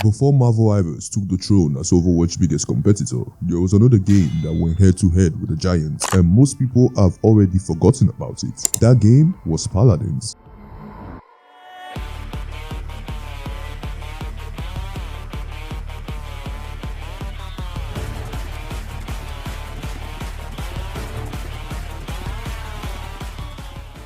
Before Marvel Hi-Rez took the throne as Overwatch's biggest competitor, there was another game that went head-to-head with the Giants, and most people have already forgotten about it. That game was Paladins.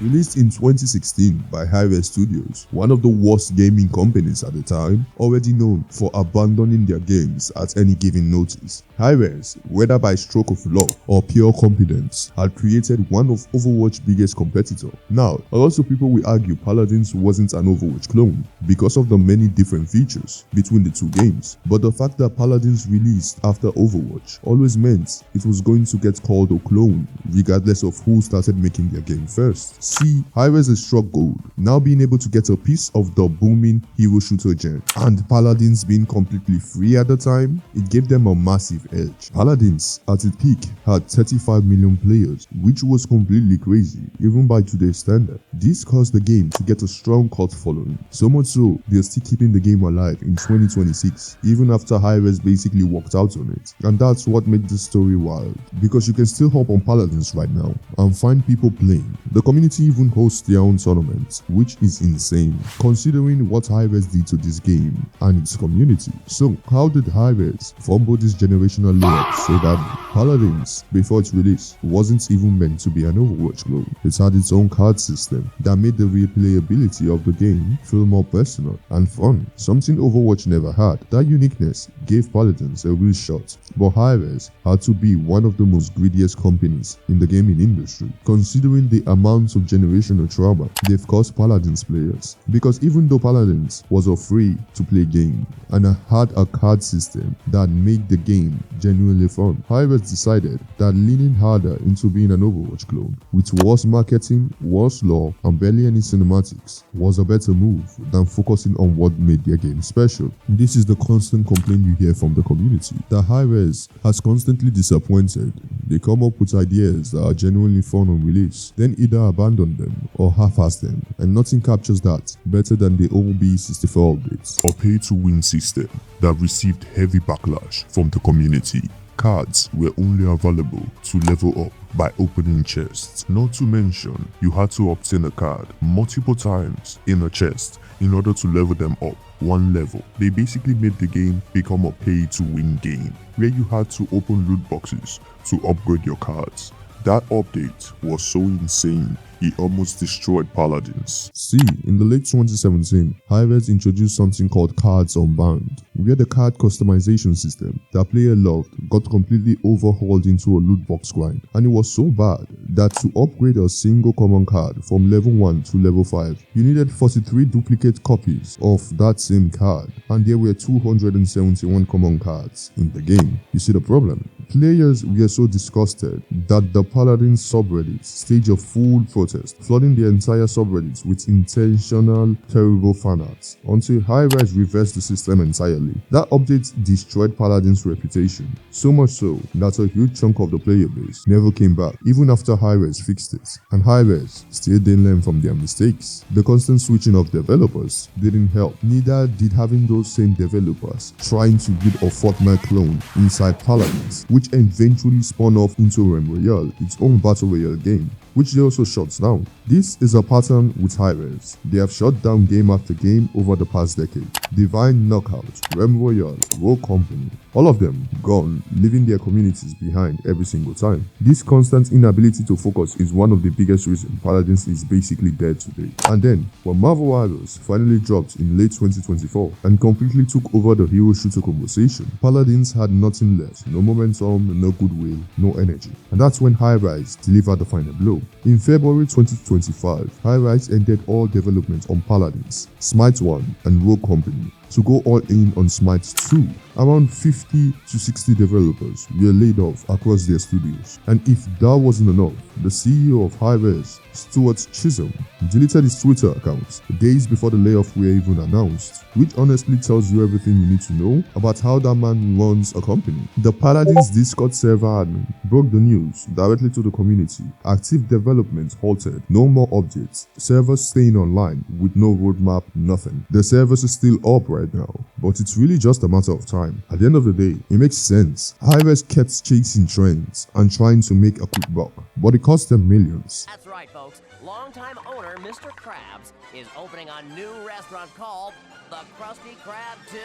Released in 2016 by Hi-Rez Studios, one of the worst gaming companies at the time, already known for abandoning their games at any given notice. Hi-Rez, whether by stroke of luck or pure competence, had created one of Overwatch's biggest competitors. Now, a lot of people will argue Paladins wasn't an Overwatch clone because of the many different features between the two games, but the fact that Paladins released after Overwatch always meant it was going to get called a clone, regardless of who started making their game first. See, Hi-Rez is struck gold, now being able to get a piece of the booming hero shooter gen, and Paladins being completely free at the time, it gave them a massive edge. Paladins, at its peak, had 35 million players, which was completely crazy, even by today's standard. This caused the game to get a strong cult following, so much so, they're still keeping the game alive in 2026, even after Hi-Rez basically walked out on it. And that's what made this story wild, because you can still hop on Paladins right now and find people playing. The community even hosts their own tournaments, which is insane, considering what Hi-Rez did to this game and its community. So, how did Hi-Rez fumble this generational layup so badly? Paladins, before its release, wasn't even meant to be an Overwatch clone. It had its own card system that made the replayability of the game feel more personal and fun, something Overwatch never had. That uniqueness gave Paladins a real shot, but Hi-Rez had to be one of the most greediest companies in the gaming industry, considering the amount of generational trauma they've caused Paladins players. Because even though Paladins was a free-to-play game and had a card system that made the game genuinely fun, Hi-Rez decided that leaning harder into being an Overwatch clone, with worse marketing, worse lore, and barely any cinematics, was a better move than focusing on what made their game special. This is the constant complaint you hear from the community, that Hi-Rez has constantly disappointed. They come up with ideas that are genuinely fun on release, then either abandon them or half-ass them, and nothing captures that better than the OB64 updates. A pay-to-win system that received heavy backlash from the community. Cards were only available to level up by opening chests. Not to mention, you had to obtain a card multiple times in a chest in order to level them up one level. They basically made the game become a pay-to-win game, where you had to open loot boxes to upgrade your cards. That update was so insane, it almost destroyed Paladins. See, in the late 2017, Hi-Rez introduced something called Cards Unbound, where the card customization system that player loved got completely overhauled into a loot box grind, and it was so bad that to upgrade a single common card from level 1 to level 5, you needed 43 duplicate copies of that same card, and there were 271 common cards in the game. You see the problem? Players were so disgusted that the Paladins subreddit staged a full protest, flooding the entire subreddit with intentional, terrible fan arts, until Hi-Rez reversed the system entirely. That update destroyed Paladins' reputation, so much so that a huge chunk of the player base never came back, even after Hi-Rez fixed it. And Hi-Rez still didn't learn from their mistakes. The constant switching of developers didn't help, neither did having those same developers trying to build a Fortnite clone inside Paladins, which eventually spun off into Realm Royale, its own battle royale game, which they also shuts down. This is a pattern with Hi-Rez. They have shut down game after game over the past decade. Divine Knockout, Realm Royale, Rogue Company, all of them gone, leaving their communities behind every single time. This constant inability to focus is one of the biggest reasons Paladins is basically dead today. And then, when Marvel Hi-Rez finally dropped in late 2024 and completely took over the hero shooter conversation, Paladins had nothing left, no momentum, no goodwill, no energy. And that's when Hi-Rez delivered the final blow. In February 2025, Hi-Rez ended all development on Paladins, Smite 1 and Rogue Company to go all in on Smite 2. Around 50 to 60 developers were laid off across their studios. And if that wasn't enough, the CEO of Hi-Rez, Stuart Chisholm, deleted his Twitter account days before the layoff were even announced, which honestly tells you everything you need to know about how that man runs a company. The Paladins Discord server admin broke the news directly to the community. Active development halted, no more updates, servers staying online with no roadmap, nothing. The servers are still up right right now, but it's really just a matter of time. At the end of the day, it makes sense. Hi-Rez kept chasing trends and trying to make a quick buck, but it cost them millions. That's right, folks. Longtime owner Mr. Krabs is opening a new restaurant called the Krusty Krab 2.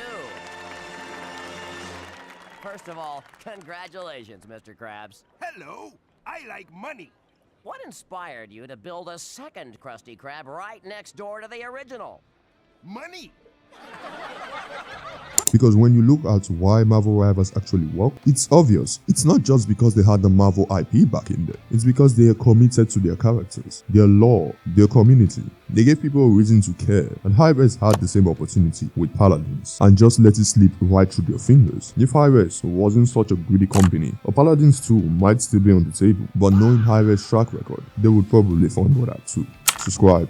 First of all, congratulations, Mr. Krabs. Hello, I like money. What inspired you to build a second Krusty Krab right next door to the original? Money. Because when you look at why Marvel Rivals actually work, it's obvious. It's not just because they had the Marvel IP back in there. It's because they are committed to their characters, their lore, their community. They gave people a reason to care, and Hi-Rez had the same opportunity with Paladins and just let it slip right through their fingers. If Hi-Rez wasn't such a greedy company, a Paladins 2 might still be on the table, but knowing Hi-Rez's track record, they would probably fund that too. Subscribe.